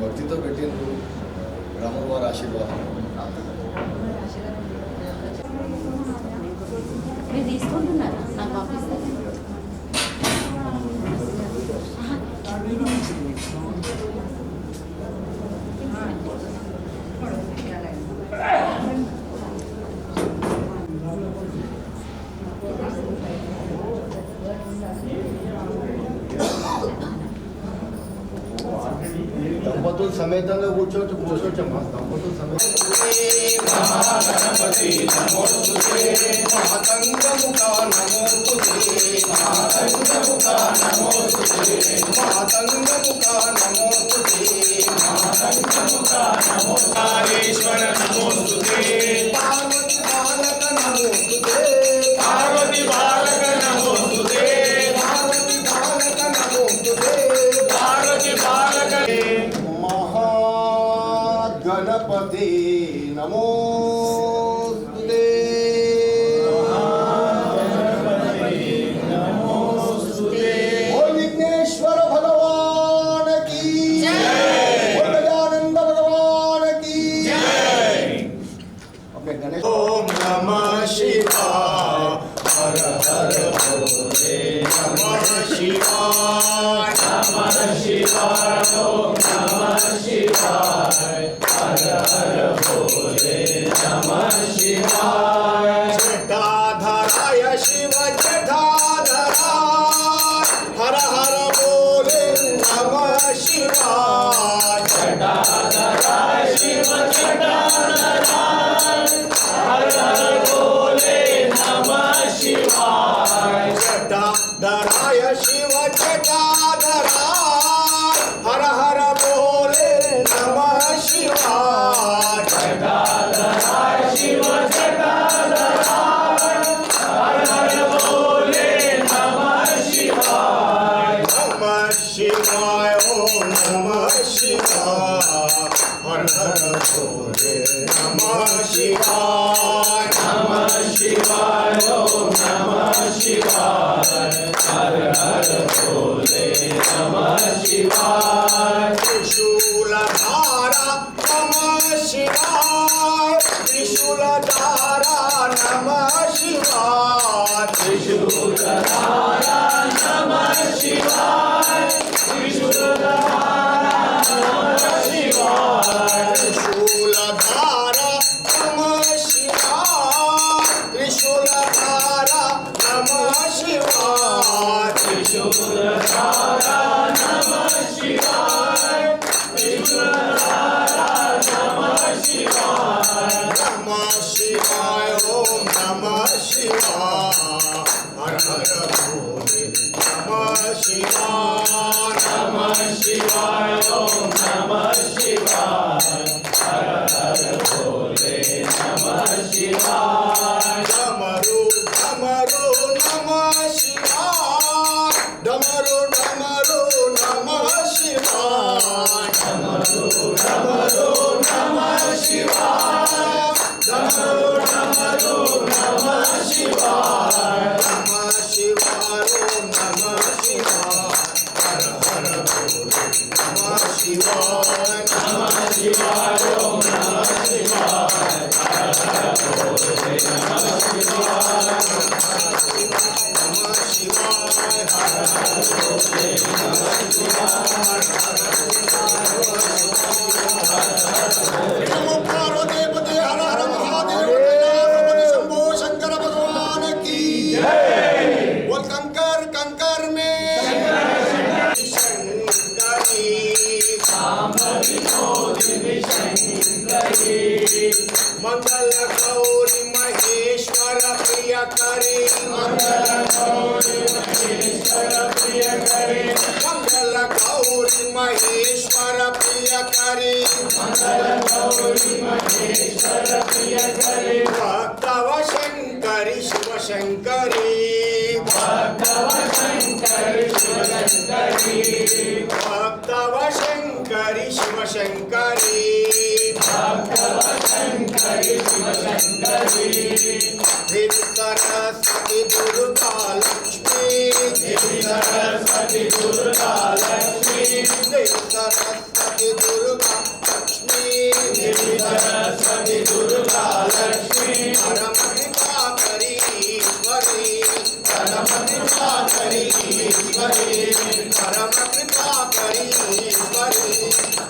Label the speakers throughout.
Speaker 1: భక్తితో పెట్టిండ్రు రాముల వారి ఆశీర్వాదం.
Speaker 2: మీరు తీసుకుంటున్నారా? నాకు పంపిస్తారు.
Speaker 1: దంపతులు సమేతంగా కూర్చోవచ్చమ్మా. దంపతులు సమేతంగా
Speaker 3: మహాగణపతి నమోస్తుతే మాతంగముఖ నమోస్తుతే మాతంగముఖ నమోస్తుతే మాతంగముఖ నమోస్తుతే మాతంగముఖ నమోస్తారేశ్వర నమోస్తుతే పార్వతి బాలక నమోస్తుతే పార్వతి బాలక నమోస్తుతే పార్వతి బాలక నమోస్తుతే పార్వతి బాలక
Speaker 1: గణపతి నమోస్తుతే. ఓ విఘ్నేశ్వర భగవాన్ की जय, ఓ గజానంద భగవాన్ की जय. ఓకే గణేష్.
Speaker 3: ఓం నమః శివాయ హర హర భోలే నమః శివాయ నమః శివాయ ఓం నమః శివాయ హర హర భోలే నమః శివాయ జటాధరాయ శివ జటాధరాయ హర హర భోలే నమః శివాయ జటాధరాయ శివ జటాధరాయ హర హర భోలే నమః శివాయ జటాధరాయ శివ జటాధరాయ హర హర భోలే నమః శివాయ జటాధరాయ శివ జటాధరాయ హర హర భోలే నమః శివాయ నమః శివాయ ఓం నమః శివాయ హర హర భోలే నమః శివాయ నమః శివాయ ఓం నమః శివాయ హర హర భోలే నమః శివాయ త్రిశూలధార నమః శివాయ త్రిశూలధార నమః శివాయ త్రిశూలధార నమః శివాయ త్రిశూలధార నమః శివాయ త్రిశూలధార నమః శివాయ త్రిశూలధార నమః శివాయ త్రిశూలధార నమః శివాయ త్రిశూలధార నమః శివాయ నమః శివాయ ఓం నమః శివాయ హర హర భోలే నమః శివాయ నమః శివాయ ఓం నమః శివాయ హర హర భోలే నమః శివాయ డమరు డమరు నమః శివాయ డమరు డమరు నమః శివాయ డమరు డమరు నమః శివాయ డమరు డమరు నమః శివాయ నమః శివాయ ఓం నమః శివాయ హర హర భోలే నమః శివాయ నమః శివాయ ఓం నమః శివాయ హర హర భోలే నమః శివాయ నమః శివాయ హర హర భోలే నమః శివాయ నమో పార్వతీపతే హర హర మహాదేవ కైలాసపతి శంభో శంకర భగవాన్ की जय. बोल कंकर कंकर में शंकरी सामरी मोदिनी शंकरी मंगल गौरी महेश्वर प्रिय करी मंगल गौरी महेश्वर प्रिय करी मंगल गौरी महेश्वर प्रिय करी मंगल गौरी महेश्वर प्रिय करी भक्तव शंकरी शिव शंकरी भक्तव शंकरी शिव शंकरी भक्तव शंकरी शिव शंकरी भक्तव शंकरी शिव शंकरी देवी सरस्वती दुर्गा लक्ष्मी देवी सरस्वती दुर्गा लक्ष्मी देवी सरस्वती दुर्गा लक्ष्मी, देवी सरस्वती दुर्गा लक्ष्मी, परम कृपा करी ईश्वरी, परम कृपा करी ईश्वरी, परम कृपा करी ईश्वरी,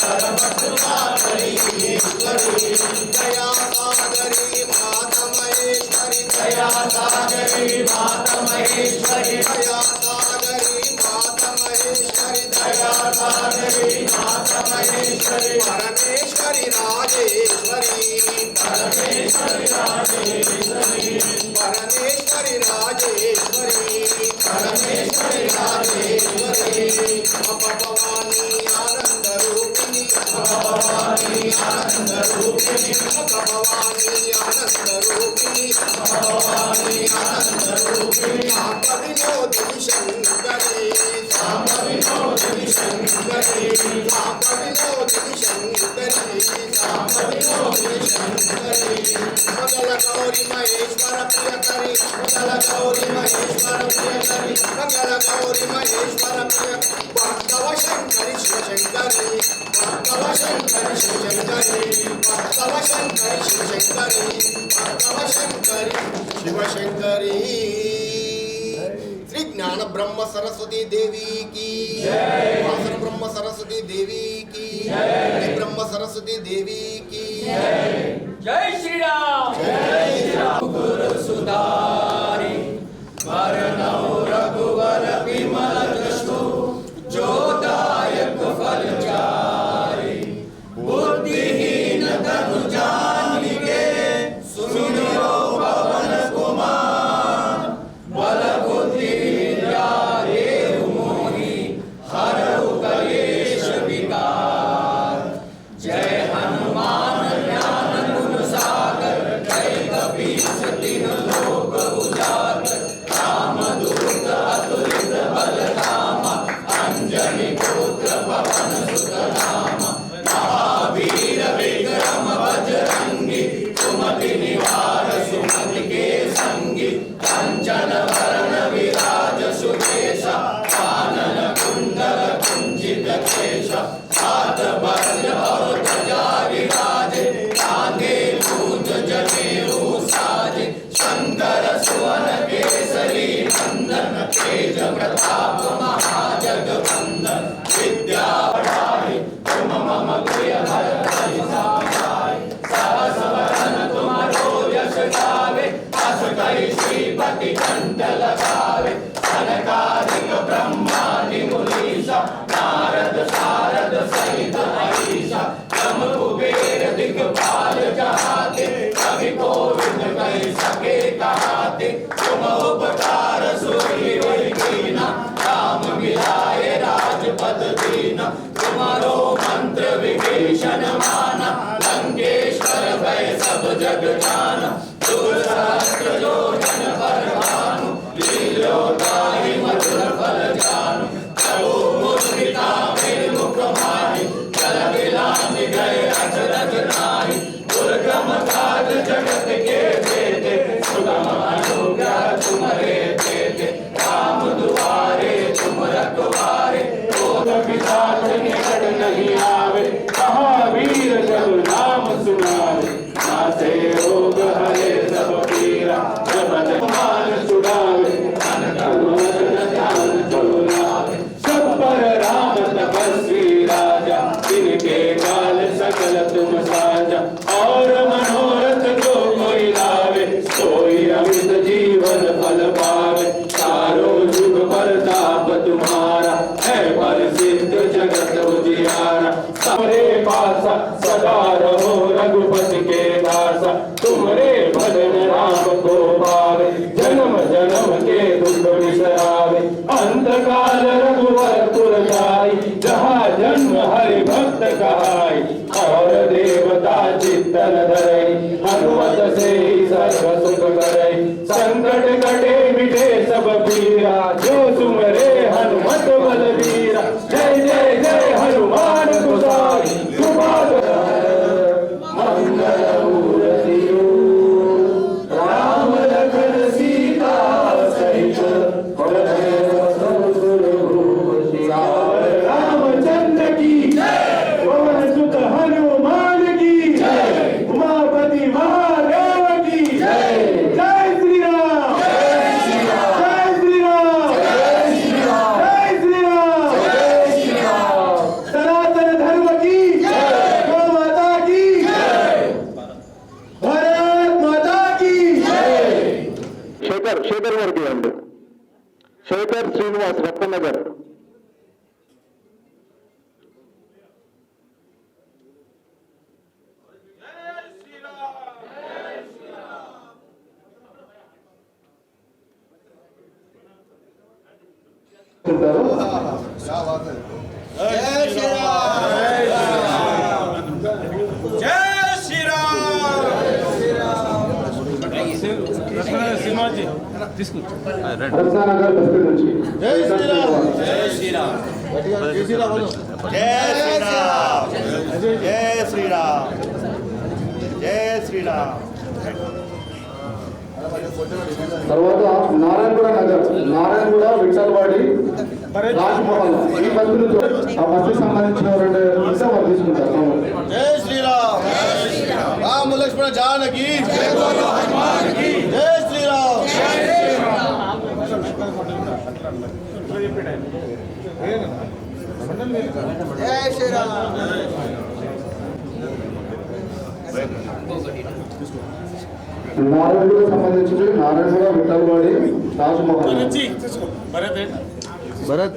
Speaker 3: परम कृपा करी ईश्वरी, दया सागरी माता महेश्वरी, दया सागरी माता महेश्वरी, दया सागरी माता महेश्वरी, दया सागरी माता महेश्वरी, परमेश्वरी राजेश्वरी, परमेश्वरी राजेश्वरी, परमेश्वरी राजेश्वरी, परमेश्वरी राजेश्वरी, भवानी आनंद रूपिणी, भवानी आनंद रूपिणी, भवानी आनंद रूपिणी, भवानी आनंद रूपिणी, सांब विनोदिनी शंकरी, सांब विनोदिनी शंकरी, सांब विनोदिनी शंकरी, सांब विनोदिनी शंकरी, मंगल गौरी महेश्वर प्रियकरी, मंगल गौरी महेश्वर प्रियकरी, मंगल गौरी महेश्वर प्रियकरी, भक्तव शंकरी शिवशंकरी, भक्तव शंकरी शिवशंकरी, भक्तव शंकरी शिवशंकरी, भक्तव शंकरी शिवशंकरी। श्री ज्ञान ब्रह्म सरस्वती देवी की जय, वासर ब्रह्म सरस्वती देवी की जय, ब्रह्म सरस्वती देवी की जय।
Speaker 4: जय श्री राम, जय श्री राम। गुरु सुधारी वरणौ रघुवर विमल जसु, जो दायक फलचारी, बुद्धिहीन तनु जानिके, सुमिरो पवन कुमार, बल बुद्धि विद्या देहु मोहि, हरहु कलेश विकार। जय हनुमान ज्ञान गुण सागर, जय कपीस तिन्ह लोक उजागर, रामदूत अतुलित बल धामा, अंजनी पुत्र पवन सुत नामा, महावीर विक्रम बजरंगी, सुमति निवार सुमति के संगी, कंचन वरण विराज सुकेशा, कानन कुंडल कुंचित केशा, हाथ वज्र और ध्वजा विराजे, कांधे मूंज जनेऊ साजे, शंकर सुवन केसरी नंदन, तेज प्रताप महाजगवंदन, विद्या बढ़ाई तुम मम प्रिय भरत समाई, सहस वदन तुम्हारो यश गावे, अस कहि श्रीपति कंठ लगावे, सनकादिक ब्रह्मादि मुनीसा, नारद शारद सहित अहीसा, ब्रह्म कुबेर दिक्पाल जहाते, कवि कोविद कहि सके कहाते, तुम उपकार सुग्रीव कीना, राम मिलाए राजपद दीना, तुम्हारो मंत्र विभीषण माना, लंकेश्वर भय सब जग जाना, दुर्सहस्र योजन पर भानु, लील्योताहि मधुर फल जानु, प्रभु मुद्रिका मेरे मुख माहि, जल बिलानि गए अचरज नाहि, दुर्गम काज जगत के जेते, सुगम अनुग्रह तुम्हारे देते, राम दुआरे तुम रखवारे, क्रोध पिशाच निकट नहीं आवे, महावीर जब नाम सुनावे, नासे रोग हरे सब पीरा, जपत मान छुड़ावे, अनंत ध्यान चुरावे, सब पर राम तपस्वी राजा, जिनके काल सकल तुम साजा, और मनोरथ जो कोई लावे, सोई अमित जीवन फल पावे, चारों जुग परताप तुम्हारा, है प्रसिद्ध जगत उजियारा, सबरे पासा सदा रहो रघुपति के दासा, तुम्हारे भजन राम को पावे, जन्म जन्म के दुख बिसरावे, अंत काल रघुवर पुर जाई, जहाँ जन्म हरि भक्त कहाई, और देवता चित्तन धरई, हनुमत से ही सर्व सुख करई, संकट कटे मिटे सब पीरा, जो सुमरे हनुमत बलवीरा, जय जय जय हनुमान गोसाई, कृपा मंगल मूर्ति राम लखन सीता सहित रामचंद्र
Speaker 5: నగర్. రత్నానగర్ బస్తీ నుంచి
Speaker 3: జై శ్రీరామ్. జై శ్రీరామ్. జై శ్రీరామ్. జై శ్రీరామ్.
Speaker 5: తర్వాత నారాయణగూడ నగర్, నారాయణగూడ, విఠల్వాడి, రాజ్మహల్ ఈ బస్తీ నుంచి ఆ బస్తీకి సంబంధించిన 2 నిమిషాలు వారు తీసుకుంటారు.
Speaker 3: జై శ్రీరామ్. రామ లక్ష్మణ జానకి. జై శ్రీరామ్. జై శ్రీరామ్.
Speaker 5: నారాయణగూడ సంబంధించి నారాయణగూడ, విఠల్వాడి, రాజ్మహల్.
Speaker 3: భరత్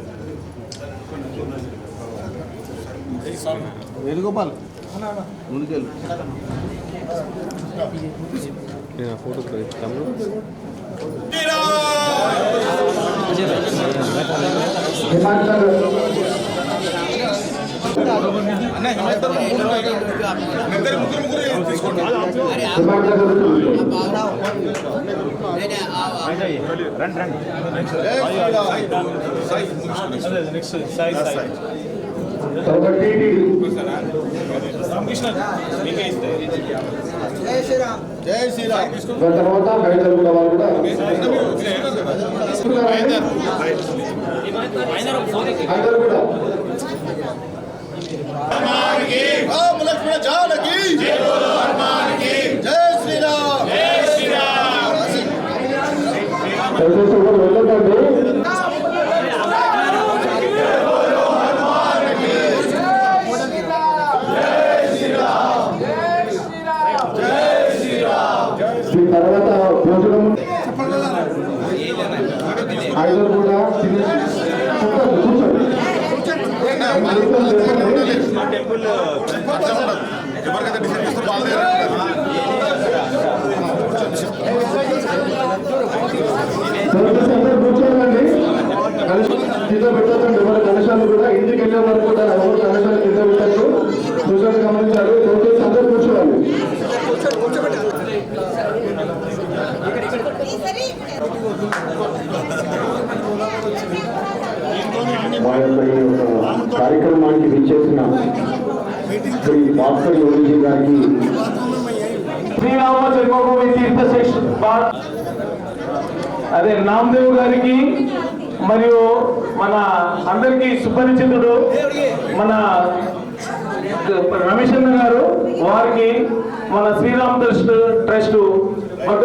Speaker 3: వేణుగోపాల్ ముందుకెళ్ళు.
Speaker 5: హిమాచల్
Speaker 3: జై శ్రీరామ్.
Speaker 5: తర్వాత హైదరాబాద్ వాళ్ళు కూడా హైదరాబాద్
Speaker 3: రామ లక్ష్మణ జానకి. జై శ్రీరామ్.
Speaker 5: వెళ్ళకండి. ఈ తర్వాత భోజనం ఐదు కూడా కూర్చోండి.
Speaker 3: ఎవరికైతే డిసైడ్ చేస్తారో వాళ్ళే
Speaker 5: కూర్చోండి. కింద పెట్టండి. ఎవరి కలశాలు కూడా ఇంటికి వెళ్ళే వరకు కూడా ఎవరు కలశాలు కింద పెట్టారు కూర్చొని గమనించారు. టోటల్స్ అందరూ కూర్చోవాలి. మా యొక్క ఈ కార్యక్రమానికి విచ్చేసిన శ్రీ భాస్కర్ యోగి గారికి
Speaker 6: శ్రీరామ జన్మభూమి తీర్థ అదే నామదేవ్ గారికి మరియు మన అందరికీ సుపరిచితుడు మన రమేష్ అన్న గారు వారికి మన శ్రీరామ్ ట్రస్ట్